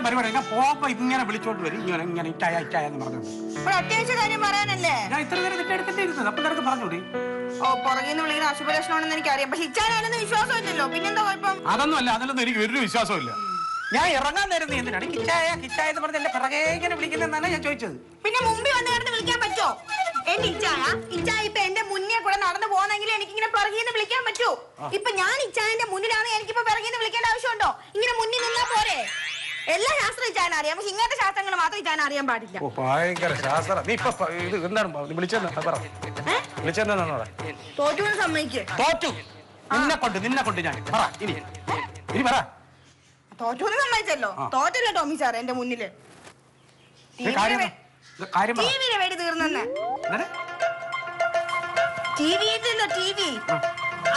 സ്ഥിരം പരിപാടി. ഞാൻ പോകുമ്പോ ഇങ്ങനെ വിളിച്ചോണ്ട് വരും, ഇങ്ങനെ ഇറ്റായ എന്ന് പറഞ്ഞോണ്ട്. അത്യാവശ്യ കാര്യം പറയാനല്ലേ ഞാൻ ഇത്ര നേരം നിന്റെ അടുത്തല്ലേ ഇരുന്നത്, അപ്പൊ നിനക്ക് പറഞ്ഞൂടി. ഓ, പുറകിന്ന് വിളിക്കുന്ന അശുഭലക്ഷണമെന്ന് എനിക്കറിയാം. പക്ഷെ ഇച്ചാനാണെന്ന് വിശ്വാസമില്ലല്ലോ, പിന്നെന്താ കുഴപ്പം? അതൊന്നും അല്ല, അതിലൊന്നും എനിക്ക് ഒരു വിശ്വാസമില്ല. ഞാൻ ഇറങ്ങാൻ നേരം നീ എന്തിനാണ് കിച്ചായ എന്ന് പറഞ്ഞ് എന്റെ പിറകെ ഇങ്ങനെ വിളിക്കുന്നതെന്നാണ് ഞാൻ ചോദിച്ചത്. പിന്നെ മുമ്പിൽ വന്ന് കിടന്ന് വിളിക്കാൻ പറ്റോ? എന്റെ ഇച്ചായ ഇപ്പൊ എന്റെ മുന്നേ കൂടെ നടന്നു പോകുന്നെങ്കിൽ എനിക്ക് ഇങ്ങനെ പിറകിന്ന് വിളിക്കാൻ പറ്റൂ? ഇപ്പൊ ഞാൻ ഇച്ചായന്റെ മുന്നിലാണ്, എനിക്കിപ്പോ പിറകിന്ന് വിളിക്കേണ്ട ആവശ്യമുണ്ടോ? ഇങ്ങനെ മുന്നിൽ നിന്നാ പോരെ? എല്ലാ ശാസ്ത്രം ഇച്ചാൻ അറിയാം, പക്ഷെ ഇങ്ങനത്തെ ശാസ്ത്രങ്ങൾ മാത്രം ഇച്ചാൻ അറിയാൻ പാടില്ല. ഭയങ്കര ശാസ്ത്രം. നീ ഇപ്പൊ ഇത് എന്താണ് വിളിച്ചെന്ന് വിളിച്ചെന്നാണോ? തോറ്റു സമ്മതിക്ക്. തോറ്റു നിന്നെ കൊണ്ട് ഞാൻ പറ ഇനി പറ. തോറ്റൂന്ന് സമ്മതിച്ചല്ലോ. തോറ്റല്ലോ ടോമി സാർ എന്റെ മുന്നില്. ടിവിയുടെ വേടി തീർന്നെന്ന്. ടിവി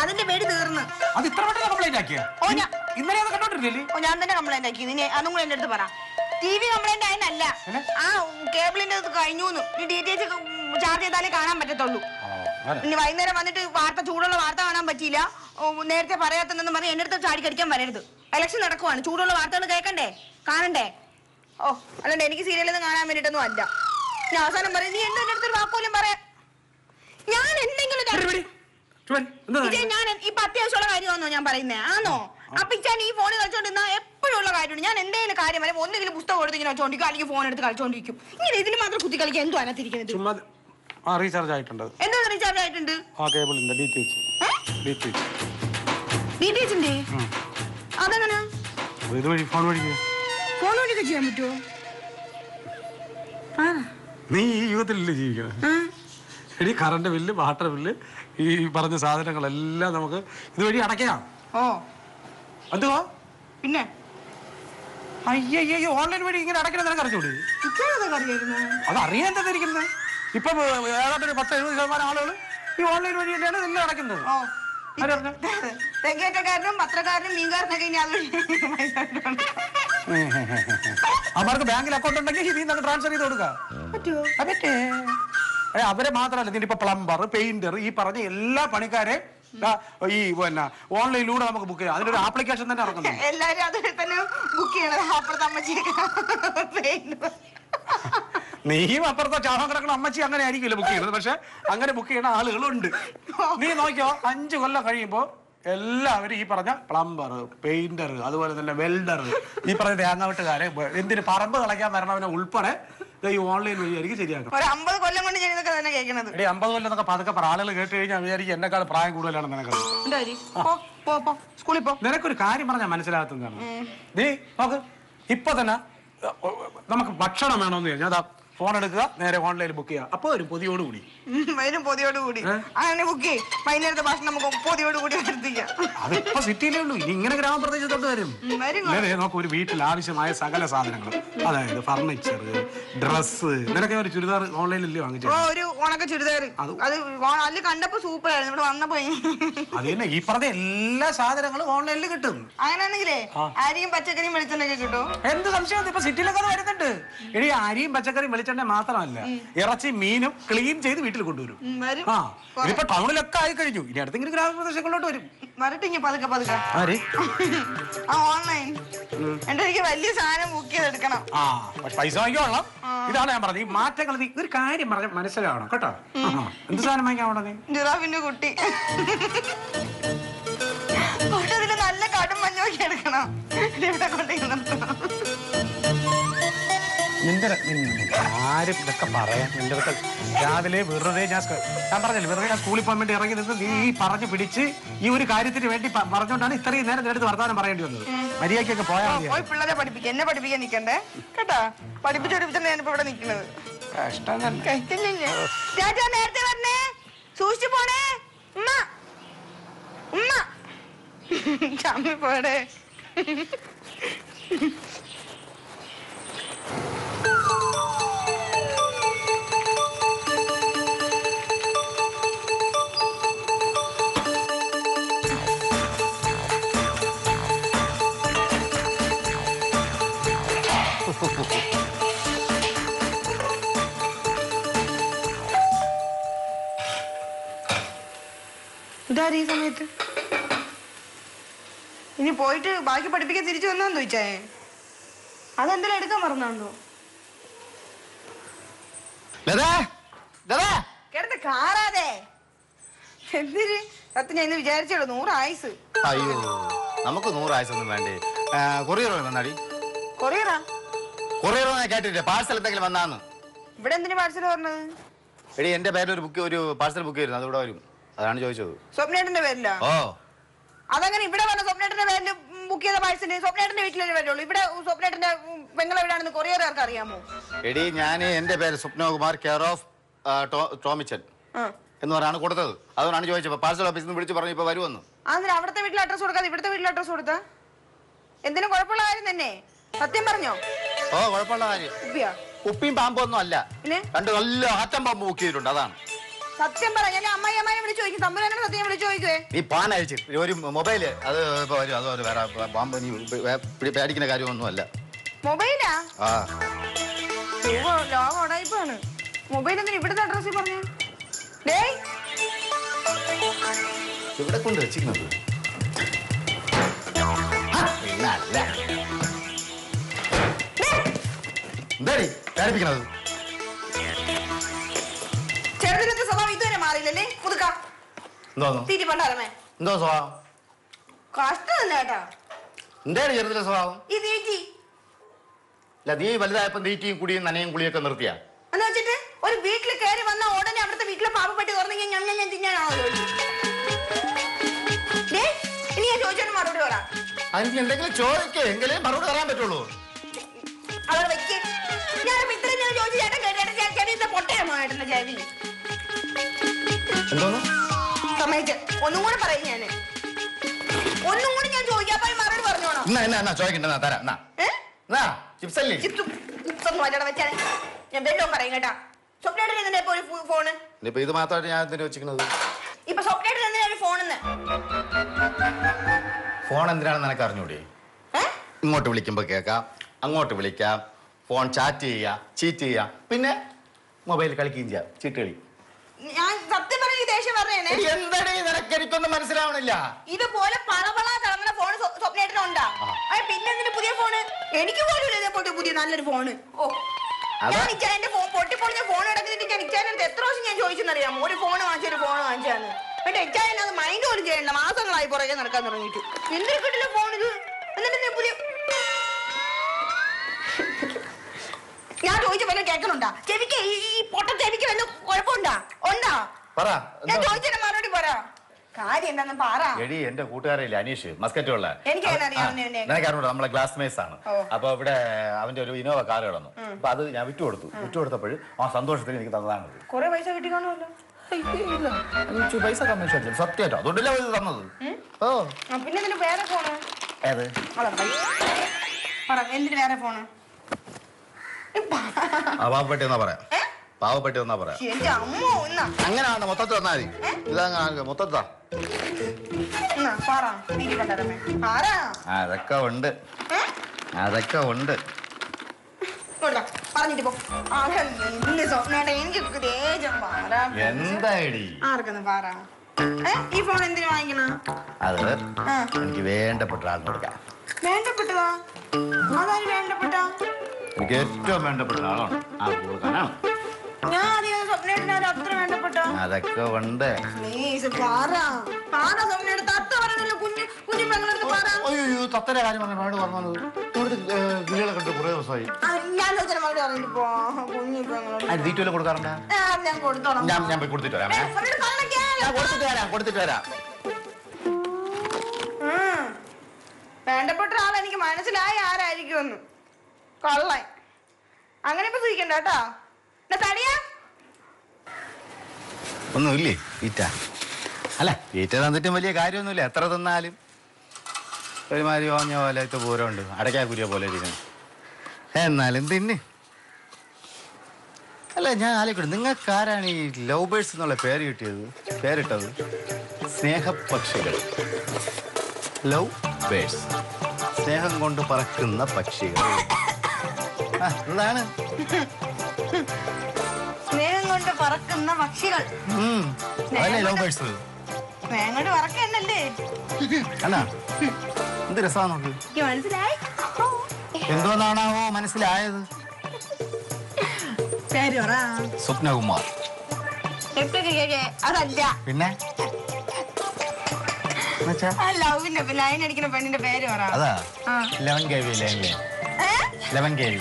അതിന്റെ വേടി തീർന്ന്. അത് ഇത്ര പെട്ടെന്ന് കംപ്ലൈന്റ് ആക്കിയോ? ഇന്നലെ അത് കണ്ടോണ്ടിരുന്നില്ലേ? ഞാൻ തന്നെ കംപ്ലൈന്റ് ആക്കി. അതും കൂടെ എന്റെ അടുത്ത് പറ. ടിവി കംപ്ലൈന്റ് ആയെന്നല്ല, ആ കേബിളിന്റെ കഴിഞ്ഞു. DTH ചാർജ് ചെയ്താലേ കാണാൻ പറ്റത്തുള്ളൂ. ഇനി വൈകുന്നേരം വന്നിട്ട് ചൂടുള്ള വാർത്ത കാണാൻ പറ്റിയില്ല, നേരത്തെ പറയാത്തെന്ന് പറഞ്ഞ് എന്റെ അടുത്ത് ചാടിക്കടിക്കാൻ വരരുത്. ഇലക്ഷൻ നടക്കുവാണ്, ചൂടുള്ള വാർത്തകൾ കേൾക്കണ്ടേ, കാണണ്ടേ? ഓ, അല്ലാണ്ട് എനിക്ക് സീരിയലൊന്നും കാണാൻ വേണ്ടിട്ടൊന്നും അല്ല. ഞാൻ അവസാനം പറയും, നീ എന്റെ അടുത്തൊരു വാക്കുപോലും പറയാൻ. ഞാൻ എന്തെങ്കിലും ഞാൻ ഇപ്പൊ അത്യാവശ്യമുള്ള കാര്യമാണോ ഞാൻ പറയുന്നേ? ആണോ? അപ്പൊ ഇച്ചാൻ ഈ ഫോണിൽ കളിച്ചോണ്ടിരുന്ന എപ്പോഴും ഉള്ള കാര്യമാണ്. ഞാൻ എന്തെങ്കിലും കാര്യം വരെ ഒന്നെങ്കിലും പുസ്തകം എടുത്ത് ഇങ്ങനെ വെച്ചോണ്ടിരിക്കും, അല്ലെങ്കിൽ ഫോൺ എടുത്ത് കളിച്ചോണ്ടിരിക്കും. ഇങ്ങനെ ഇതിന് മാത്രം കുത്തി കളിക്കാൻ എന്തോ അതിനകത്തിരിക്കുന്നത്? റീചാർജ് ആയിട്ടുണ്ട്. എന്താ റീചാർജ് ആയിട്ടുണ്ട്? അതെങ്ങനെ? ഫോൺ വഴിയൊക്കെ ചെയ്യാൻ പറ്റുമോ? നീ ഈ യുഗത്തിലല്ലേ ജീവിക്കണം. എടി, കറണ്ട് ബില്ല്, വാട്ടർ ബില്ല്, ഈ പറഞ്ഞ സാധനങ്ങളെല്ലാം നമുക്ക് ഇതുവഴി അടയ്ക്കാം. എന്തുവാ പിന്നെ? അയ്യോ, ഓൺലൈൻ വഴി ഇങ്ങനെ അടയ്ക്കണം നിനക്ക് അറിഞ്ഞൂടി? അത് അറിയാൻ തന്നിരിക്കുന്നത്. ഇപ്പൊ ഏതാണ്ട് ഒരു 10-70% ആളുകൾ ഈ ഓൺലൈൻ വഴി തന്നെയാണ് എല്ലാം അടയ്ക്കുന്നത്. തെങ്ങേറ്റക്കാരനും പത്രക്കാരനും മീൻകാരനൊക്കെ ഇനി അവർക്ക് ബാങ്കിൽ അക്കൗണ്ട് ഉണ്ടെങ്കിൽ ഇതിൽ നിന്ന് ട്രാൻസ്ഫർ ചെയ്ത് കൊടുക്കാം. പറ്റേ? അവരെ മാത്രമല്ല, ഇതിനിപ്പോ പ്ലംബർ, പെയിന്റർ, ഈ പറഞ്ഞ എല്ലാ പണിക്കാരെ ഈ പിന്നെ ഓൺലൈനിലൂടെ നമുക്ക് ബുക്ക് ചെയ്യാം. അതിനൊരു ആപ്ലിക്കേഷൻ തന്നെ ഇറങ്ങുന്നു. എല്ലാരും അത് തന്നെ ബുക്ക് ചെയ്യണത്. നീയും അപ്പുറത്തെ ചാഹം കിടക്കുന്ന അമ്മച്ചി അങ്ങനെ ആയിരിക്കില്ല ബുക്ക് ചെയ്യുന്നത്, പക്ഷെ അങ്ങനെ ബുക്ക് ചെയ്യുന്ന ആളുകളുണ്ട്. നീ നോക്കിയോ, 5 കൊല്ലം കഴിയുമ്പോ എല്ലാവരും ഈ പറഞ്ഞ പ്ലംബർ, പെയിന്റർ, അതുപോലെ തന്നെ വെൽഡർ, ഈ പറഞ്ഞ തേങ്ങാവെട്ടുകാരെ, എന്തിന് പറമ്പ് കളയ്ക്കാൻ വരണവനെ ഉൾപ്പെടെ ഈ ഓൺലൈൻ വഴി ആയിരിക്കും ശരിയാക്കും. 50 കൊല്ലം കൊണ്ട് ഞാൻ ഇതൊക്കെ തന്നെ കേൾക്കുന്നത്. 50 കൊല്ലം എന്നൊക്കെ പതുക്കെ ആളുകൾ കേട്ട് കഴിഞ്ഞാൽ വിചാരിക്കും എന്നെക്കാൾ പ്രായം കൂടുതലാണ് നിനക്ക്. നിനക്കൊരു കാര്യം പറഞ്ഞാൽ മനസ്സിലാകത്തുന്നതാണ്. നീ നോക്ക്, ഇപ്പൊ തന്നെ നമുക്ക് ഭക്ഷണം വേണമെന്ന് കഴിഞ്ഞാൽ അതാ ഫോൺ എടുക്കുക, നേരെ ഓൺലൈനിൽ ബുക്ക് ചെയ്യുക. അപ്പൊ വരും പൊതിയോടുകൂടി. അങ്ങനെ ബുക്ക് ചെയ്യും. വൈകുന്നേരത്തെ ഭക്ഷണം നമുക്ക് പൊതിയോടുകൂടി വരുത്തിക്കാം. അതിപ്പോ സിറ്റിയിലേ ഉള്ളൂ. ഇനി ഇങ്ങനെ ഗ്രാമപ്രദേശത്തോട്ട് വരും. നോക്ക്, ഒരു വീട്ടിൽ ആവശ്യമായ സകല സാധനങ്ങളും, അതായത് ഫർണിച്ചർ, ഡ്രസ്. നിനക്ക് ഒരു ചുരിദാർ ഓൺലൈനിൽ വാങ്ങിച്ചു? ഒരു ഉണക്ക ചുരിദാർ, അത് കണ്ടപ്പോ സൂപ്പർ ആയിരുന്നു. ഇവിടെ വന്നപ്പോ അത് തന്നെ, ഈ പറഞ്ഞ എല്ലാ സാധനങ്ങളും ഓൺലൈനിൽ കിട്ടും. അങ്ങനെയാണെങ്കിലേ അരിയും പച്ചക്കറിയും വെളിച്ചെണ്ണയൊക്കെ കിട്ടും. എന്ത് സംശയം, ഇപ്പൊ സിറ്റിയിലൊക്കെ വരുന്നുണ്ട്. ഇനി അരിയും പച്ചക്കറിയും വെളിച്ചെണ്ണ മാത്രമല്ല, ഇറച്ചി മീനും ക്ലീൻ ചെയ്ത് വീട്ടിൽ കൊണ്ടുവരും. ഇതിപ്പോ ടൗണിലൊക്കെ ആയി കഴിഞ്ഞു. ഇനി അടുത്തെങ്കിലും ഗ്രാമപ്രദേശങ്ങളിലോട്ട് വരും. വരട്ടെ പതുക്കെ പതുക്കെ. ഓൺലൈൻ എന്റെ എനിക്ക് വലിയ സാധനം ബുക്ക് ചെയ്തെടുക്കണം. പൈസ വാങ്ങിക്കോളാം. ഇതാണ് ഞാൻ പറഞ്ഞത്, ഈ മാറ്റങ്ങൾ. നീ ഒരു കാര്യം പറഞ്ഞ മനസ്സിലാവണം കേട്ടോ. എന്ത് സാധനം വാങ്ങിക്കാവണം? നീ ജിറാഫിന്റെ കുട്ടി അതില് നല്ല കടും മഞ്ഞൊക്കെ എടുക്കണം. ഇവിടെ കൊണ്ടിരുന്നു ആരും ഇതൊക്കെ പറയാം. നിന്റെ അടുത്ത് രാവിലെ വെറുതെ ഞാൻ പറഞ്ഞില്ല, വെറുതെ ഞാൻ സ്കൂളിൽ പോകാൻ വേണ്ടി ഇറങ്ങി നിന്ന് നീ പറഞ്ഞു പിടിച്ച് ഈ ഒരു കാര്യത്തിന് വേണ്ടി പറഞ്ഞുകൊണ്ടാണ് ഇത്രയും നേരം നിന്റെ അടുത്ത് വർത്താനം പറയേണ്ടി വന്നത്. മര്യാദയ്ക്കൊക്കെ പോയാൽ പോയി പിള്ളേരെ പഠിപ്പിക്കുക, എന്നെ പഠിപ്പിക്കാൻ നിൽക്കണ്ടേ കേട്ടാ. പഠിപ്പിച്ചോടിപ്പിച്ചാണ് ഞാനിപ്പോ ഇവിടെ നിൽക്കുന്നത്. രാജാ നേരത്തെ പറഞ്ഞേ, സൂക്ഷിച്ചു പോണേ. ഉമ്മ ഉമ്മ ചമ്മി പോടെ. ഇതാരീ സമയത്ത് ഇനി പോയിട്ട് ബാക്കി പഠിപ്പിക്കാൻ തിരിച്ചു വന്നാന്ന് ചോദിച്ചേ. അതെന്തെങ്കിലും എടുക്കാൻ മറന്നുണ്ടോ? കിടന്ന് കാറാതെ എന്തിന് സത്യം ഞാൻ ഇന്ന് വിചാരിച്ചോളൂ 100 ആയുസ്. അയ്യോ നമുക്ക് 100 ആയുസൊന്നും വേണ്ടേ. കൊറിയർ വന്നാടി. കൊറിയറാ? കൊറിയർ കേട്ടിട്ടില്ലേ? പാഴ്സൽ എന്തെങ്കിലും വന്നാന്ന്. ഇവിടെ എന്തിനു പാഴ്സൽ പറഞ്ഞത്? എടി എന്റെ പേരിൽ ഒരു പാഴ്സൽ ബുക്ക് ചെയ്തിരുന്നു, അതിവിടെ വരും, അതാണ് ചോദിച്ചത്. സ്വപ്നേട്ടന്റെ പേരിലാ? ഓ അതങ്ങനെ ഇവിടെ വന്ന സ്വപ്നേട്ടന്റെ പേരിൽ ബുക്ക് ചെയ്ത പാഴ്സല് സ്വപ്നേട്ടന്റെ വീട്ടിലല്ലേ വരുള്ളൂ. ഇവിടെ സ്വപ്നേട്ടന്റെ പെങ്ങൾ എവിടെയാണെന്ന് കൊറിയറുകാർക്ക് അറിയാമോ? എടി ഞാൻ എന്റെ പേര് സ്വപ്നകുമാർ കെയർ ഓഫ് ടോമിച്ചൻ എന്ന് പറഞ്ഞാണ് കൊടുത്തത്, അതുകൊണ്ടാണ് ചോദിച്ചത്. പാഴ്സൽ ഓഫീസിൽ നിന്ന് വിളിച്ച് പറഞ്ഞു ഇപ്പൊ വരുമെന്ന്. അന്നേരം അവിടുത്തെ വീട്ടിൽ അഡ്രസ് കൊടുക്കാതെ ഇവിടുത്തെ വീട്ടിൽ അഡ്രസ് കൊടുത്താ എന്തിനും കുഴപ്പമുള്ള കാര്യം തന്നെ. സത്യം പറഞ്ഞോ? ഓ കുഴപ്പമുള്ള കാര്യം. ഉപ്പിയാ? ഉപ്പിയും പാമ്പൊന്നും അല്ല, പിന്നെ രണ്ട് നല്ല ആറ്റം പാമ്പ് ബുക്ക് ചെയ്തിട്ടുണ്ട്, അതാണ്. സത്യം പറ. ഞാൻ അമ്മായി വിളിച്ചു ചോദിക്കും, തമ്പുരാനെ സത്യം വിളിച്ചു ചോദിക്കുവേ. നീ പാൻ അയച്ച് ഒരു മൊബൈല് അത് ഇപ്പൊ വരും, അത് വേറെ പാമ്പ് നീ പേടിക്കുന്ന കാര്യമൊന്നും അല്ല. മൊബൈലാ? ആ ലോകം ഉടായിപ്പാണ്. മൊബൈൽ എന്തിനാ ഇവിടുത്തെ അഡ്രസ്സിൽ പറഞ്ഞു? ഇവിടെ കൊണ്ട് വെച്ചിരുന്നത് എന്താടി പേടിപ്പിക്കണത്? ചെറുതിനത്തെ സ്വഭാവം ഇതുവരെ മാറിയില്ലല്ലേ? പുതുക്ക എന്തോന്നു തീറ്റി പണ്ടാറമേ എന്തോ സ്വഭാവം? കഷ്ടം തന്നെ കേട്ടാ. എന്താടി ചെറുതിന്റെ സ്വഭാവം? ഈ തീറ്റി അല്ല നീ വലുതായപ്പോ തീറ്റിയും കുടിയും നനയും കുളിയൊക്കെ നിർത്തിയാ എന്ന് വെച്ചിട്ട് ഒരു വീട്ടിൽ കയറി വന്ന ഉടനെ അവിടുത്തെ വീട്ടിലെ പാവപ്പെട്ടി തുറന്നെങ്കിൽ ഞാൻ തിന്നാനാണോ? ഇനി ഞാൻ ചോദിച്ചോണ്ട് മറുപടി പറ. അതിന് എന്തെങ്കിലും ചോദിക്കേ എങ്കിലേ മറുപടി പറയാൻ പറ്റുള്ളൂ. അവിടെ വെക്ക്. ഞാനിപ്പോ ഇത്രയും ഞാൻ ചോദിച്ചു ചേട്ടൻ കേട്ടേട്ടൻ ചെറിയ പൊട്ടയാണോ ഏട്ടന്റെ ചെവി? എന്തോന്നു സമ്മതിച്ച് ഒന്നും കൂടെ പറയും ഞാന്. ഒന്നും കൂടി ഞാൻ ചോദിക്കാൻ മറുപടി പറഞ്ഞോണം. എന്നാ ചോദിക്കണ്ട തരാം. ചിപ്സല്ലേ ചിപ്സൊന്നും അല്ലട വെച്ചാൽ ഞാൻ വെല്ലോ പറയും കേട്ടാ. സ്വപ്നേട്ടൻ എന്തിനാ ഇപ്പൊ ഒരു ഫോണ്? ഇപ്പൊ ഇത് മാത്രമായിട്ട് ഞാൻ എന്തിനാ വെച്ചിരിക്കുന്നത്? ഇപ്പൊ സ്വപ്നേട്ടൻ എന്തിനാ ഒരു ഫോണെന്ന്? ഫോൺ എന്തിനാണെന്ന് നിനക്ക് അറിഞ്ഞൂടെ? ഇങ്ങോട്ട് വിളിക്കുമ്പോ കേൾക്കാം, അങ്ങോട്ട് വിളിക്കാം, ഫോൺ ചാറ്റ് ചെയ്യാം, ചീറ്റ് ചെയ്യാം, പിന്നെ മൊബൈൽ കളിക്കുകയും ചെയ്യാം, ചീട്ട് കളി. ഞാൻ സത്യം പറഞ്ഞ ദേഷ്യം പറഞ്ഞേ. എന്താടേ നിനക്ക് എനിക്കൊന്നും മനസ്സിലാവണില്ല. ഇതുപോലെ പളപള തിളങ്ങുന്ന ഫോൺ സ്വപ്നേട്ടനുണ്ടാ? പിന്നെ എന്തിന് പുതിയ ഫോണ്? എനിക്ക് പോലും ഇതേപോലത്തെ പുതിയ നല്ലൊരു ഫോണ്. ഓ ഞാൻ എന്റെ ഫോൺ പൊട്ടിപ്പൊളിഞ്ഞ ഫോൺ എടുക്കുന്നിട്ട് ഞാൻ ഇച്ചാനടുത്ത് എത്ര വർഷം ഞാൻ ചോദിച്ചെന്നറിയാമോ? ഒരു ഫോൺ വാങ്ങിച്ചാന്ന്. പക്ഷെ ഇച്ചാൻ അത് മൈൻഡ് പോലും ചെയ്യണ്ട. മാസങ്ങളായി പുറകെ നടക്കാൻ തുടങ്ങിയിട്ട്. എന്തൊരു കിട്ടില്ല ഫോൺ ഇത്. എന്നിട്ട് പുതിയ ഞാൻ ചോദിച്ച വല്ല കേൾക്കണുണ്ടാ? ചെവിക്ക് ഈ പൊട്ട ചെവിക്ക് വല്ല കുഴപ്പമുണ്ടാ? ഉണ്ടാ? ഞാൻ ചോദിച്ചതിന് മറുപടി പറ. കാര്യം എന്താന്ന് പറ. എടി എന്റെ കൂട്ടുകാരില്ലേ അനീഷ് മസ്കറ്റുള്ള, എനിക്കറിയാം, നമ്മളെ ക്ലാസ്മേറ്റ്സ് ആണ്. അപ്പൊ ഇവിടെ അവന്റെ ഒരു ഇനോവ കാർ കിടന്നു. അപ്പൊ അത് ഞാൻ വിട്ടുകൊടുത്തപ്പോൾ ആ സന്തോഷത്തിന് എനിക്ക് തന്നതാണ്. കുറെ പൈസ കിട്ടി കാണുമല്ലോ. പൈസ കമ്മീഷൻ സത്യമായിട്ടോ, അതുകൊണ്ടല്ലേ ഇത് തന്നത്. ഓ പിന്നെ ഇതിന് വേറെ ഫോണ് ഏത്? എന്തിന് വേറെ ഫോണ്? പാവപ്പെട്ടി എന്നാ പറയാം, പാവപ്പെട്ടി എന്നാ പറയാം. അങ്ങനെയാണ് മൊത്തത്തിൽ വന്നാൽ മതി. ഇതങ്ങനെ മൊത്തത്താ അതൊക്കെ ഉണ്ട്, അതൊക്കെ ഉണ്ട്. പറഞ്ഞിട്ട് പോ. എന്തായി ഈ ഫോൺ എന്തിനു വാങ്ങിക്കണം? അത് എനിക്ക് വേണ്ടപ്പെട്ട ആളിന് കൊടുക്കാം. വേണ്ടപ്പെട്ടതാ? അതായത് വേണ്ടപ്പെട്ട എനിക്ക് ഏറ്റവും വേണ്ടപ്പെട്ട ആളാണ്, ആ കൊടുക്കാനാണ്. ഞാൻ അധികം സ്വപ്നേട്ടനാലും അത്ര വേണ്ടപ്പെട്ട അതൊക്കെ ഉണ്ട്. അയ്യോ തത്തയുടെ കാര്യം പറഞ്ഞത് കിളികളെ കണ്ട് കുറെ ദിവസമായി. തീറ്റ കൊടുക്കാറുണ്ട്. ഞാൻ പോയി കൊടുത്തിട്ട് വരാം, കൊടുത്തിട്ട് വരാം. വേണ്ടപ്പെട്ട ആൾ എനിക്ക് മനസ്സിലായി ആരായിരിക്കുമെന്ന്. കൊള്ളാൻ അങ്ങനെ ഇപ്പൊ സൂചിക്കണ്ട കേട്ടോ. തടിയാ ഒന്നുമില്ലേ തീറ്റ? അല്ല തീറ്റ തന്നിട്ടും വലിയ കാര്യമൊന്നുമില്ല, എത്ര തിന്നാലും ഒരുമാതിരി ഓഞ്ഞ പോലത്തെ പൂരമുണ്ട്, അടയ്ക്കാ കുരിയ പോലെ ഇരിക്കുന്നു. എന്നാലും തിന്ന്. അല്ല ഞാൻ ആലോചിക്കട്ടെ, നിങ്ങൾക്ക് ആരാണ് ഈ ലവ് ബേഴ്സ് എന്നുള്ള പേരിട്ടത്? സ്നേഹപക്ഷികൾ, ലവ് ബേഴ്സ്, സ്നേഹം കൊണ്ട് പറക്കുന്ന പക്ഷികൾ. എന്താണ് സ്നേഹം കൊണ്ട് പറക്കുന്ന പക്ഷികൾ? Love birds. സ്നേഹം കൊണ്ട് പറക്കന്നല്ലേ? അല്ല എന്ത് രസമാണ് മനസ്സിലായി. എന്തോന്നാണാവോ മനസ്സിലായത്? പേര് പറ. സ്വപ്നകുമാർ. അതല്ല. പിന്നെ ലവിന്റെ ലൈൻ അടിക്കുന്ന പെണ്ണിന്റെ പേര് പറ. അതാ ആ. 11 KV ലൈനിലെ 11 KV.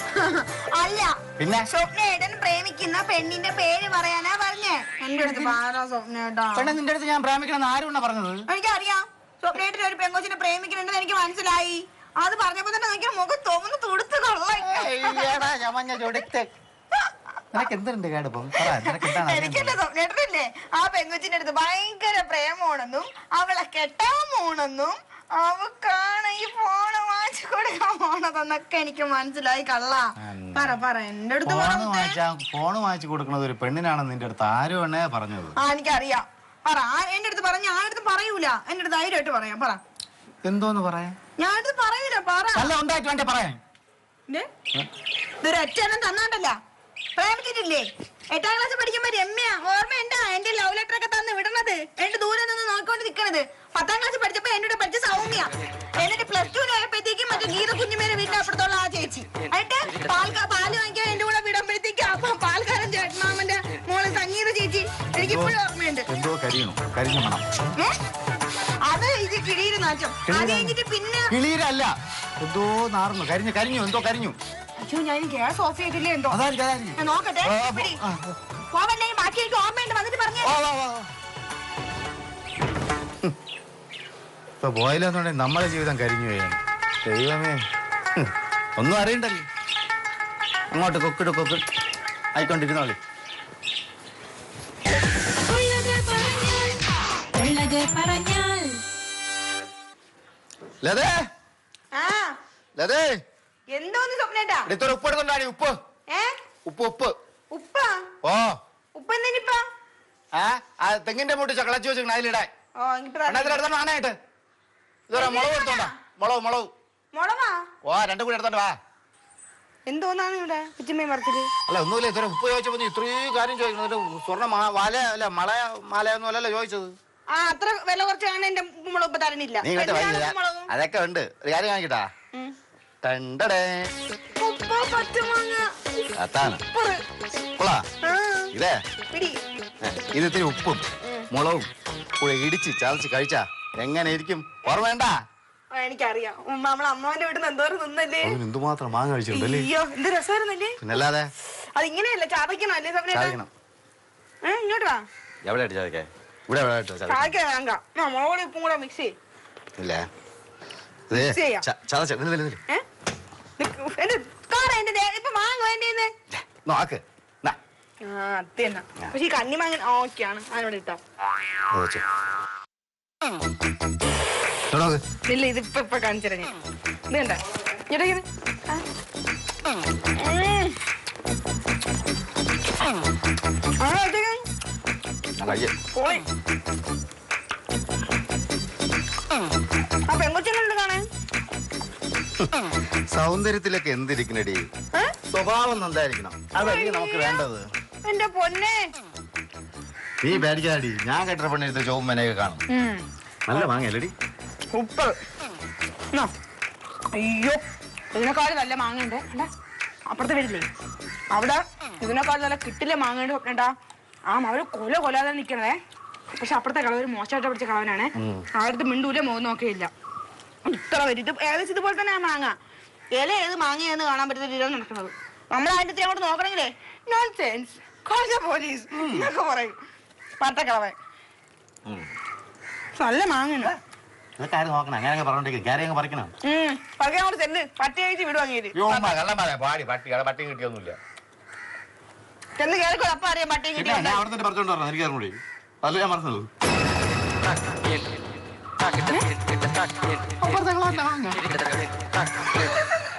അല്ല. പിന്നെ സ്വപ്നേട്ടൻ പ്രേമിക്കുന്ന പെണ്ണിന്റെ പേര് പറയാനാ പറഞ്ഞേ. എന്റെ അടുത്ത് പാരാ സ്വപ്നേട്ടാ. പെണ്ണെ നിന്റെ അടുത്ത് ഞാൻ പ്രേമിക്കണം ആരും പറഞ്ഞത്? എനിക്കറിയാം. സ്വപ്നേട്ടൻ ഒരു പെങ്കൊച്ചിനെ പ്രേമിക്കുന്നുണ്ടെന്ന് എനിക്ക് മനസ്സിലായി. അത് പറഞ്ഞപ്പോ തന്നെ എനിക്ക് മുഖം തോന്നുന്നു തുടുത്ത് എനിക്കെന്റെ സ്വപ്നേട്ടനല്ലേ ആ പെങ്കൊച്ചിന്റെ അടുത്ത് ഭയങ്കര പ്രേമമാണെന്നും അവളെ കെട്ടാൻ പോണെന്നും അവക്കാണ് ഈ ഫോണ് വാങ്ങിച്ചു കൊടുക്കാൻ പോണതെന്നൊക്കെ എനിക്ക് മനസ്സിലായി. കള്ള പറ എന്റെ അടുത്ത് ഫോണ് വാങ്ങിച്ചു കൊടുക്കുന്നത് ഒരു പെണ്ണിനാണെന്ന് നിന്റെ അടുത്ത് ആരും എണ്ണേ പറഞ്ഞത്? ആ എനിക്കറിയാം. പറ. എന്റെ അടുത്ത് പറഞ്ഞ ആരുടെ പറയൂല. എന്റെ അടുത്ത് ധൈര്യമായിട്ട് പറയാം. പറ. എന്തോന്ന് പറയാൻ? ഞാൻ അടുത്ത് പറയൂല. പറ. ഉണ്ടായിട്ട് വേണ്ടേ പറയാൻ? ഇതൊരു ഒറ്റെണ്ണം തന്നാണ്ടല്ല. പ്രേമിച്ചിട്ടില്ലേ? 8ാം ക്ലാസ് പഠിക്കുമ്പോ രമ്യ ഓർമ്മയുണ്ടാ എന്റെ ലവ് ലെറ്റർ ഒക്കെ തന്ന് വിടണത്? എന്റെ ദൂരെ നിന്ന് നോക്കിക്കൊണ്ട് നിക്കണത്. 10ാം ക്ലാസ് പഠിച്ചപ്പോ എന്നോട് പഠിച്ച സൗമ്യ. എന്നിട്ട് +2 ആയപ്പോഴത്തേക്കും മറ്റേ ഗീത കുഞ്ഞുമേനെ വീട്ടിൽ അപ്പുറത്തുള്ള ആ ചേച്ചി. എന്നിട്ട് പാല് വാങ്ങിക്കാൻ എന്റെ കൂടെ വിടുമ്പോഴത്തേക്കും അപ്പൊ പാൽക്കാരൻ ചേട്ടനാമന്റെ മോള് സംഗീത ചേച്ചി. എനിക്ക് ഇപ്പോഴും ഓർമ്മയുണ്ട്. അത് ഇത് കിളിയിൽ നാച്ചം. അത് കഴിഞ്ഞിട്ട് പിന്നെ കിളിയിലല്ല എന്തോ നാർന്നു കരിഞ്ഞു എന്തോ കരിഞ്ഞു. അയ്യോ ഞാൻ ഗ്യാസ് ഓഫ് ചെയ്തില്ലേ എന്തോ. ഞാൻ നോക്കട്ടെ. പോവല്ലേ ബാക്കി എനിക്ക് ഓർമ്മയുണ്ട്. വന്നിട്ട് പറഞ്ഞു. ഇപ്പൊ പോയില്ലെന്നുണ്ടെങ്കിൽ നമ്മളെ ജീവിതം കരിഞ്ഞു പോയാണ്. ദൈവമേ ഒന്നും അറിയണ്ടല്ലോ. അങ്ങോട്ട് കൊക്കിട്ട് ആയിക്കൊണ്ടിരുന്നോളി. ലതേ ലതേ എന്തോന്ന് സ്വപ്നേട്ടാ? ഇടത്തൊരു ഉപ്പ് എടുത്തോണ്ടാടി. ഉപ്പ് ഉപ്പ് ഉപ്പാ? ഓ ഉപ്പ് എന്തിനിപ്പാ? ആ തെങ്ങിന്റെ മൂട്ടി ചക്കളച്ചു വെച്ചിട്ട് അതിലിടാൻ എടുത്തോണ്ട് ആണായിട്ട്. ഇതുവരെ മുളക് എടുത്തോണ്ടാ. മുളക് ഓ രണ്ടും കൂടി എടുത്തോണ്ട് വാ. എന്തോന്നാണ് ഇവിടെ കുറ്റിമേ മറച്ചില്? അല്ല ഒന്നുമില്ല. ഇത്ര ഉപ്പ് ചോദിച്ചപ്പോ ഇത്രയും കാര്യം ചോദിക്കണം. സ്വർണ്ണ മാല അല്ല മാലയൊന്നും അല്ലല്ലോ ചോദിച്ചത്. ആ അത്ര വില കുറച്ചാണ് എന്റെ മുളക് തരണില്ല. അതൊക്കെ ഉണ്ട്. ഒരു കാര്യം കാണിക്കട്ടാ. അതാണ് ഇതേ ഇത് ഇത്തിരി ഉപ്പും മുളകും കൂടെ ഇടിച്ച് ചതച്ച് കഴിച്ചാ എങ്ങനെ ഇരിക്കും? ഓർമ്മ? എനിക്കറിയാം. നമ്മളെ അമ്മാവന്റെ വീട്ടിൽ നിന്ന് എന്തോരം നിന്നല്ലേ. എന്തുമാത്രം മാങ്ങ കഴിച്ചിട്ടുണ്ടല്ലേ. അയ്യോ എന്ത് രസമായിരുന്നല്ലേ. പിന്നല്ലാതെ അത് ഇങ്ങനെയല്ല ചതയ്ക്കണം അല്ലേ സമയത്ത്? ഇങ്ങോട്ട് വാ. എവിടെ ചതയ്ക്കാൻ? ഇവിടെ ചതയ്ക്കാൻ വേണ്ട. മുളക് ഉപ്പും കൂടെ മിക്സ് ചെയ്യും. ഇല്ലേ നോക്ക്. പക്ഷെ ഈ കണ്ണിമാങ്ങ ഓക്കെയാണ്. അതിനോട് ഇട്ടോ. ഇല്ല ഇതിപ്പോ കാണിച്ചിര ഞാൻ. ഇത് കണ്ട ആ പെങ്കൊച്ചുണ്ട് കാണാൻ. സൗന്ദര്യത്തിലൊക്കെ എന്തിരിക്കണടി? സ്വഭാവം നന്നായിരിക്കണം. അതല്ലേ നമുക്ക് വേണ്ടത്. എന്റെ പൊന്നെ നീ പേടിക്കാടി. ഞാൻ കേട്ട പെണ്ണെടുത്ത ചോമ്മനെയൊക്കെ കാണും. നല്ല മാങ്ങയല്ലടി. ഉപ്പ്. അയ്യോ ഇതിനെക്കാളും നല്ല മാങ്ങയുണ്ട്. അപ്പുറത്തെ വീട്ടില്ലേ അവിടെ ഇതിനെക്കാളും നല്ല കിട്ടില്ല മാങ്ങയുണ്ട്. നോക്കണ്ടാ ആ അവര് കൊലാതെ നിക്കണേ. പക്ഷെ അപ്പുറത്തെ കളവർ മോശമായിട്ട് പിടിച്ച കളവനാണ്. ആരുടെ മിണ്ടൂല മുഖം നോക്കിയില്ല. ഇത്ര വരും. ഇത് ഏകദേശം ഇതുപോലെ തന്നെ മാങ്ങ. ഇല ഏത് മാങ്ങയെന്ന് കാണാൻ പറ്റുന്ന രീതിയിലാണ് നടക്കുന്നത്. നമ്മൾ അതിന്റെ അങ്ങോട്ട് നോക്കണെങ്കിലേ നോൺസെൻസ് പോലീസ് എന്നൊക്കെ പറയും. പട്ടക്കളവൻ നല്ല മാങ്ങ പറിക്കാൻ ചെല്ല്. പട്ടി കഴിച്ച് വിടുവാങ്ങിയത് പട്ടി കിട്ടിയൊന്നുമില്ല. ചെന്ന് കേൾക്കോ. അപ്പൊ അറിയാം പട്ടി കിട്ടിയ.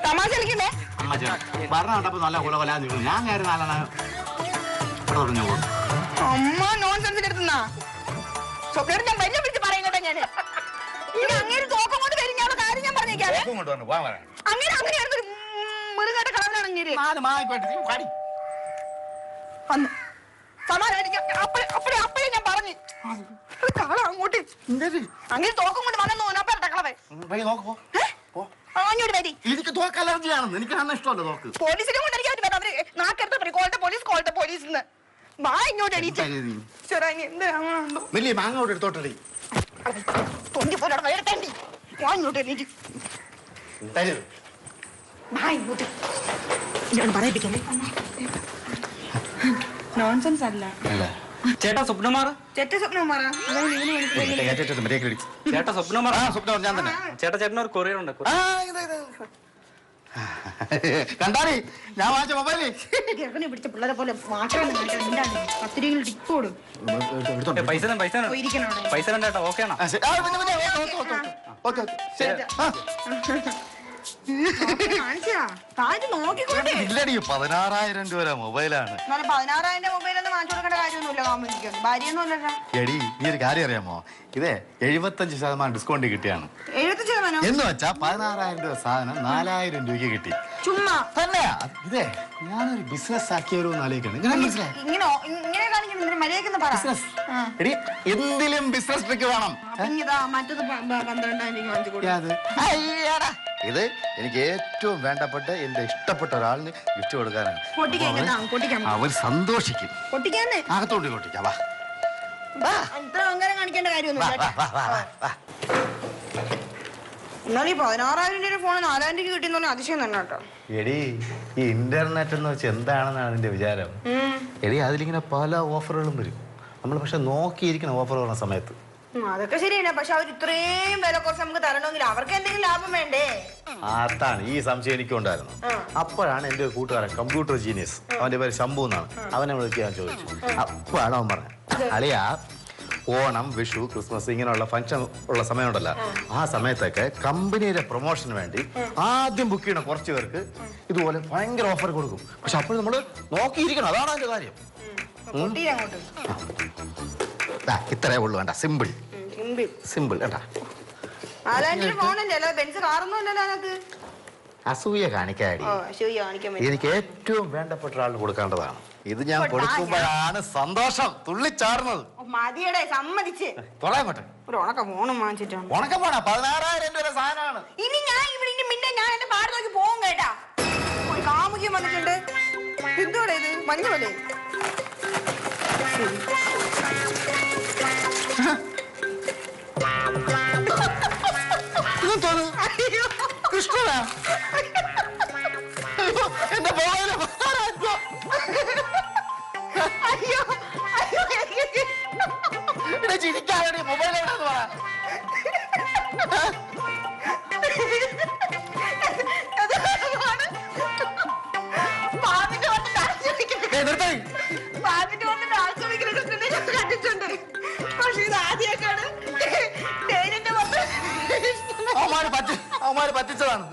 തമാശ കളിക്കണ്ടേ? നല്ല ഞാൻ അമ്മ നോൺസെൻസിന്റെ അടുത്തുന്നാ സ്വപ്നം ഞാൻ വലിയ പിടിച്ച് പറയും കേട്ടോ. ഞാന് അങ്ങനെ തോക്കം കൊണ്ട് വരും. ഞാൻ കാര്യം ഞാൻ പറഞ്ഞേക്കാതെ. അങ്ങനെയാണ് ഒരു മൃഗാട്ട കളവനാണ് അങ്ങേര്. അപ്പഴേ ഞാൻ പറഞ്ഞു കാള അങ്ങോട്ട് അങ്ങനെ തോക്കം കൊണ്ട് വന്നു. കളവേ അങ്ങോട്ട് വരി. എനിക്ക് തോക്ക് അലർജിയാണെന്ന് എനിക്ക് കാണാൻ ഇഷ്ടമല്ല തോക്ക്. പോലീസിനെ കൊണ്ടിരിക്കാൻ പറ്റും. അവര് നാക്കെടുത്ത് പറയും കോളത്തെ പോലീസ് എന്ന്. വാ ഇങ്ങോട്ട് എണീറ്റ്. ചേട്ടാ ഇനി എന്തിനാണോ വലിയ മാങ്ങോട്ട് എടുത്തോട്ടടി. തൊണ്ടി പോലെ വയറത്തേണ്ടി. വാ ഇങ്ങോട്ട് എണീറ്റ്. വാ ഇങ്ങോട്ട്. ഞാൻ പറയിപ്പിക്കല്ലേ. നോൺസെൻസ് അല്ല. ചേട്ടാ സ്വപ്നമാർ. ചേട്ട സ്വപ്നമാറാ. ചേട്ടാ സ്വപ്നമാർ. ഞാൻ തന്നെ. ചേട്ടാ ചേട്ടന് ഒരു കൊറിയർ ഉണ്ട്. കണ്ടാടി ഞാൻ വാങ്ങിച്ച മൊബൈല്. ഗർഭിണി പിടിച്ച പിള്ളേരെ പോലെ മാത്രം 10 രൂപ ടിപ്പ് കൊടുക്കും. പൈസ പൈസ ചേട്ടാ ഓക്കെ ആണോ? ഇല്ലടി 16,000 രൂപ മൊബൈലാണ്. 16,000 മൊബൈൽ ഒന്നും വാങ്ങിച്ചു കൊടുക്കേണ്ട കാര്യമൊന്നുമില്ല. കാമുകിക്ക് ഭാര്യയൊന്നും അല്ലടാ. എടി നീ ഒരു കാര്യം അറിയാമോ? ഇതേ 75% ഡിസ്കൗണ്ട് കിട്ടിയാണ്. 75% എന്ന് വെച്ചാ 16,000 രൂപ സാധനം 4,000 രൂപയ്ക്ക് കിട്ടി. ചുമ്മാ തന്നെയാ? ഇതേ ഞാനൊരു ബിസിനസ് ആക്കിയവരോ എന്ന് ആലോചിക്കണം. ഇങ്ങനെ കാണിക്കുന്ന മര്യാദ പറ. എടി എന്തിലും ബിസിനസ് ട്രിക്ക് വേണം. മറ്റത് 12,000 വാങ്ങിച്ചു കൊടുക്കും. ഇത് എനിക്ക് ഏറ്റവും വേണ്ടപ്പെട്ട എന്റെ ഇഷ്ടപ്പെട്ട ഒരാളിന് ഗിഫ്റ്റ് കൊടുക്കാനാണ്. അവർ സന്തോഷിക്കും. അകത്തോട്ട് കൊട്ടിക്കാം. വാ അങ്ങനെ കാണിക്കേണ്ട കാര്യമൊന്നും. എന്നാൽ ഈ 16,000 രൂപ ഫോണ് 4,000 രൂപ കിട്ടിയെന്ന് പറഞ്ഞാൽ അതിശയം തന്നെ കേട്ടോ. എടി ഈ ഇന്റർനെറ്റ് എന്ന് വെച്ചാൽ എന്താണെന്നാണ് അതിന്റെ വിചാരം. എടി അതിലിങ്ങനെ പല ഓഫറുകളും വരും. നമ്മൾ പക്ഷെ നോക്കിയിരിക്കണം ഓഫർ വരുന്ന സമയത്ത്. അതൊക്കെ ശരിയാണ്. പക്ഷെ അവർ ഇത്രയും വില കുറച്ച് നമുക്ക് തരണമെങ്കിൽ അവർക്ക് എന്തെങ്കിലും ലാഭം വേണ്ടേ? അതാണ് ഈ സംശയം എനിക്കുണ്ടായിരുന്നു. അപ്പോഴാണ് എന്റെ ഒരു കൂട്ടുകാരൻ കമ്പ്യൂട്ടർ ജീനിയസ്, അവന്റെ പേര് ശംഭു എന്നാണ്, അവനെ വിളിക്കാൻ ചോദിച്ചു. അപ്പോഴാണ് അവൻ പറഞ്ഞത്, അളിയാ ഓണം, വിഷു, ക്രിസ്മസ് ഇങ്ങനെയുള്ള ഫംഗ്ഷൻ ഉള്ള സമയമുണ്ടല്ലോ, ആ സമയത്തൊക്കെ കമ്പനിയുടെ പ്രൊമോഷന് വേണ്ടി ആദ്യം ബുക്ക് ചെയ്യണം കുറച്ച് പേർക്ക് ഇതുപോലെ ഭയങ്കര ഓഫർ കൊടുക്കും. പക്ഷെ അപ്പോൾ നമ്മൾ നോക്കിയിരിക്കണം. അതാണ് അതിന്റെ കാര്യം. ഇത്രേ ഉള്ളു. വേണ്ട, സിമ്പിൾ സിമ്പിൾ കേട്ടാ. അസൂയ കാണിക്കാടി. എനിക്ക് ഏറ്റവും വേണ്ടപ്പെട്ട ഒരാളിന് കൊടുക്കേണ്ടതാണ്. ഇത് ഞാൻ കൊടുക്കുമ്പോഴാണ് സന്തോഷം തുള്ളിച്ചാടുന്നത്. തൊളയങ്ങോട്ടെ. ഉണക്കം പോണ 16,000 രൂപ സാധനമാണ്. ഇനി ഞാൻ ഇവിടെ ഞാൻ എന്റെ പാട് നോക്കി പോകും കേട്ടാ. കാമുകിയും വന്നിട്ടുണ്ട്. എന്തോടെ ഇത് മഞ്ഞോലെ? കൃഷ്ണനാ എന്റെ മൊബൈല്. ചിരിക്കാതെ മൊബൈൽ എവിടെന്ന് പറ. കണ്ടിട്ടുണ്ട്. പക്ഷെ ഇത് ആദ്യമായിട്ടാണ് അവന്മാര് പറ്റിച്ചതാണ്.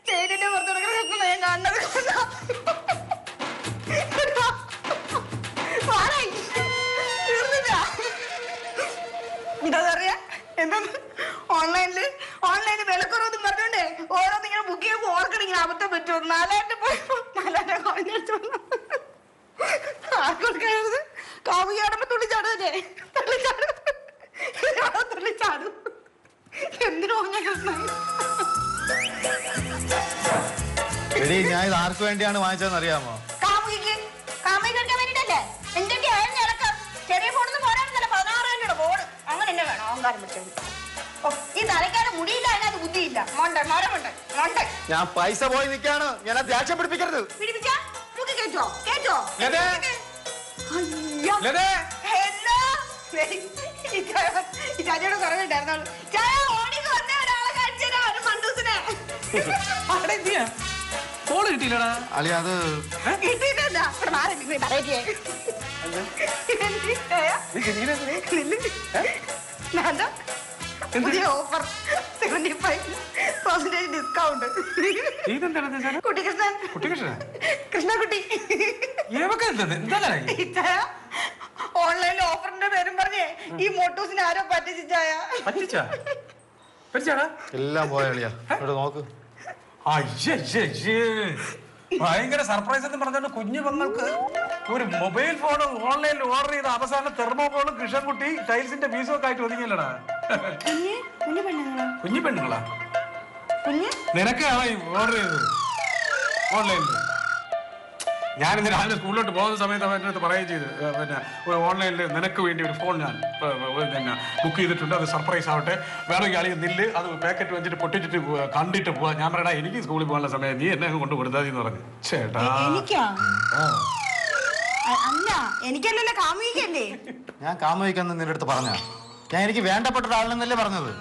തേനിന്റെ പുറത്ത് നടക്കുന്ന ഞാൻ കാണുന്നത്. എന്താ എന്താ ഓൺലൈനിൽ വിലക്കുറവെന്ന് പറഞ്ഞോണ്ടേ ഓരോന്ന് ഇങ്ങനെ ബുക്ക് ചെയ്യുമ്പോൾ ഓർക്കണം ഇങ്ങനെ അബദ്ധം പറ്റുമോ. 4,000 പോയപ്പോ 4,000 കുറഞ്ഞു. ആർക്കൊടുക്കാണത്? കാമുകിയാടുമ്പോ തുള്ളിച്ചാടല്ലേ? തുള്ളിച്ചാടും. എന്തിനു ഞാൻ ഇത് ആർക്ക് വേണ്ടിയാണ് വാങ്ങിച്ചതെന്ന് അറിയാമോ? കാമുകിക്ക് കാമുകിക്കാൻ വേണ്ടിട്ടല്ലേ. എന്തൊക്കെ ചെറിയ ഫോണിന്ന് പോരാണെന്നല്ല 16,000 രൂപ ഫോൺ. അങ്ങനെ തന്നെ വേണം അഹങ്കാരം പിടിച്ചത്. ഈ തലക്കാലം മുടിയില്ല, അതിനകത്ത് ബുദ്ധിയില്ല. മോണ്ട ഞാൻ പൈസ പോയി നിൽക്കാണ്. ഞാൻ ദേഷ്യം പിടിപ്പിക്കരുത്. പിടിപ്പിച്ചാ കേട്ടോ കേട്ടോ. ചാച്ചയുടെ കുറവുണ്ടായിരുന്നോളൂ. ചായ ഓടിക്ക് വന്ന ഒരാളെ കാണിച്ചാ മണ്ടൂസിനെ ഫോണ് കിട്ടിയില്ലടാ. അളി അത് കിട്ടിയിട്ടെന്താ ഇവിടെ മാറി പറയേ. പുതിയ ഓഫർ 75% ഡിസ്കൗണ്ട്. കുട്ടികൃഷ്ണൻ കൃഷ്ണകുട്ടി ഓൺലൈനിൽ ഓഫറിന്റെ പേരും പറഞ്ഞേ ഈ മോട്ടോസിനെ ആരോ പറ്റിച്ചായ. എല്ലാം പോയാളിയാ നോക്ക്. ഭയങ്കര സർപ്രൈസ് എന്ന് പറഞ്ഞാൽ കുഞ്ഞു പെങ്ങൾക്ക് ഒരു മൊബൈൽ ഫോൺ ഓൺലൈനിൽ ഓർഡർ ചെയ്ത അവസാനം തെർമോകോളും കൃഷ്ണൻകുട്ടി ടൈൽസിന്റെ പീസും ഒക്കെ ആയിട്ട് ഒതുങ്ങിയല്ലടാ. കുഞ്ഞു പെണ്ണുങ്ങളാ? നിനക്കാണ് ഓർഡർ ചെയ്തത് ഓൺലൈനിൽ. ഞാൻ ഇന്ന് രാവിലെ സ്കൂളിലോട്ട് പോകുന്ന സമയത്ത് അവൻ്റെ അടുത്ത് പറയുകയും ചെയ്തു, പിന്നെ ഓൺലൈനിൽ നിനക്ക് വേണ്ടി ഒരു ഫോൺ ഞാൻ പിന്നെ ബുക്ക് ചെയ്തിട്ടുണ്ട്, അത് സർപ്രൈസ് ആവട്ടെ, വേറെ കളി നില്ല്, അത് പാക്കറ്റ് വെച്ചിട്ട് പൊട്ടിച്ചിട്ട് കണ്ടിട്ട് പോവാ. ഞാൻ പറയടാ എനിക്ക് സ്കൂളിൽ പോകാനുള്ള സമയം, നീ എന്നെ കൊണ്ട് കൊടുത്താൽ എന്ന് പറഞ്ഞു. ചേട്ടാ അല്ല എനിക്കല്ലല്ലോ കാമുകല്ലേ. ഞാൻ കാമുകിക്കെന്ന് നിന്റെ അടുത്ത് പറഞ്ഞ ഞാൻ എനിക്ക് വേണ്ടപ്പെട്ട ഒരാളെന്നല്ലേ പറഞ്ഞത്.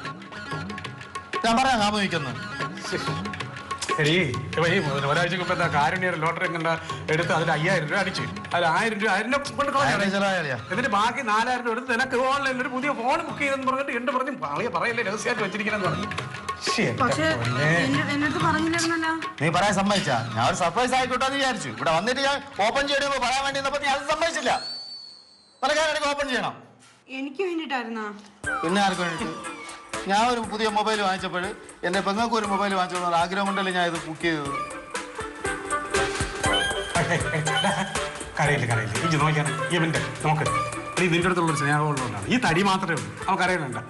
ഞാൻ പറയാം കാമുകിക്കെന്ന്. ഒരാഴ്ചക്ക് മുമ്പ് എന്താ കാരുണ്യ ലോട്ടറി എങ്ങനെ എടുത്ത് അതിൽ 5000 രൂപ അടിച്ചു. അതിൽ 1000 രൂപ അതിനെ കൊണ്ട് കളഞ്ഞു. എന്നിട്ട് ബാക്കി 4000 രൂപ എടുത്ത് നിനക്ക് ഓൺലൈനിൽ ഒരു പുതിയ ഫോൺ ബുക്ക് ചെയ്തെന്ന് പറഞ്ഞിട്ട് എന്റെ പറഞ്ഞു പറയല്ലേ രഹസ്യമായിട്ട് വെച്ചിരിക്കണം പറഞ്ഞു. നീ പറയാൻ സമ്മതിച്ചാ? ഞാൻ ഒരു സർപ്രൈസ് ആയിക്കോട്ടെ വിചാരിച്ചു. ഇവിടെ വന്നിട്ട് ഞാൻ ഓപ്പൺ ചെയ്യണമെന്ന് പറയാൻ വേണ്ടി നീ അത് സമ്മതിച്ചില്ല. പലകാലം ഓപ്പൺ ചെയ്യണം. എനിക്ക് വേണ്ടിട്ടായിരുന്നാ? പിന്നെ ആർക്ക് വേണ്ടിട്ട്? ഞാൻ ഒരു പുതിയ മൊബൈൽ വാങ്ങിച്ചപ്പോൾ എന്റെ പെങ്ങൾക്ക് ഒരു മൊബൈൽ വാങ്ങിച്ചോളൂ ആഗ്രഹം കൊണ്ടല്ലേ ഞാൻ ഇത് ബുക്ക് ചെയ്തത്. കരയില്ല ഇഞ്ചി നോക്കിയാണ് ഇവന്റെ നോക്ക്. നീ നിന്റെ അടുത്തുള്ളൊരു സ്നേഹമുള്ളതുകൊണ്ടാണ്. ഈ തടി മാത്രമേ ഉള്ളൂ, അവൻ കരയുന്നുണ്ട്.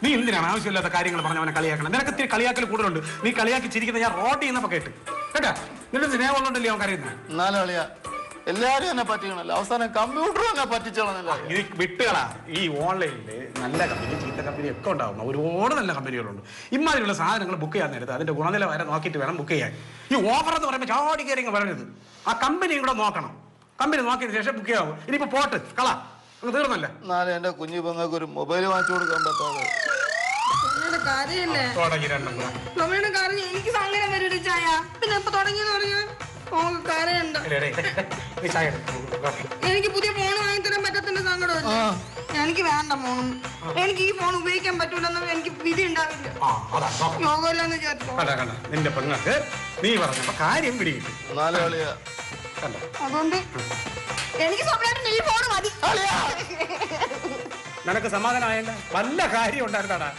നീ എന്തിനാണ് ആവശ്യമില്ലാത്ത കാര്യങ്ങൾ പറഞ്ഞ് അവനെ കളിയാക്കണം? നിനക്ക് ഇത്തിരി കളിയാക്കൽ കൂടുതലുണ്ട്. നീ കളിയാക്കി ചിരിക്കുന്നത് ഞാൻ റോഡ് ചെയ്യുന്നപ്പോ കേട്ട് കേട്ടാ. നിന്റെ സ്നേഹമുള്ളതുകൊണ്ടല്ലേ അവൻ കരയുന്നത്. എന്നാലും കളിയാ എല്ലാരും എന്നെ പറ്റിക്കണല്ലോ. അവസാനം കമ്പ്യൂട്ടറും എന്നെ പറ്റിച്ചോളന്നല്ല. ഇത് വിട്ടുകളാ. ഈ ഓൺലൈനിൽ നല്ല കമ്പനി ചീത്ത കമ്പനി ഒക്കെ ഉണ്ടാവുന്ന ഒരുപാട് നല്ല കമ്പനികളുണ്ട്. ഇമാതിരിയുള്ള സാധനങ്ങൾ ബുക്ക് ചെയ്യാൻ നേരത്ത് അതിന്റെ ഗുണനിലവാരം നോക്കിയിട്ട് വേണം ബുക്ക് ചെയ്യാൻ. ഈ ഓഫർ എന്ന് പറയുമ്പോൾ ചാടി കയറി പറഞ്ഞത് ആ കമ്പനിയും കൂടെ നോക്കണം. കമ്പനി നോക്കിയതിന് ശേഷം ബുക്ക് ചെയ്യാവും. ഇനിയിപ്പോ പോട്ട് കളാ തീർന്നല്ല. എന്നാലും എന്റെ കുഞ്ഞു പെങ്ങൾക്ക് ഒരു മൊബൈൽ വാങ്ങിച്ചു കൊടുക്കാൻ പറ്റാതെ എനിക്ക് സങ്കടം വരും ചായ. പിന്നെ ഇപ്പൊ തുടങ്ങിയെന്ന് പറയാ എനിക്ക് പുതിയ ഫോൺ വാങ്ങിത്തരാൻ പറ്റത്തിന്റെ സങ്കടമല്ല. എനിക്ക് വേണ്ട ഫോണും. എനിക്ക് ഈ ഫോൺ ഉപയോഗിക്കാൻ പറ്റൂലെന്ന് എനിക്ക് വിധി ഉണ്ടാവില്ല. യോഗമില്ലെന്ന് വിചാരിച്ചു. നിന്റെ പെങ്ങൾക്ക് നീ പറഞ്ഞ കാര്യം പിടികിട്ടി. അതുകൊണ്ട് എനിക്ക് സ്വപ്നമായിട്ട് ഈ ഫോൺ മതി. നിനക്ക് സമാധാനമായല്ല. വല്ല കാര്യം ഉണ്ടായിരുന്നാടാ.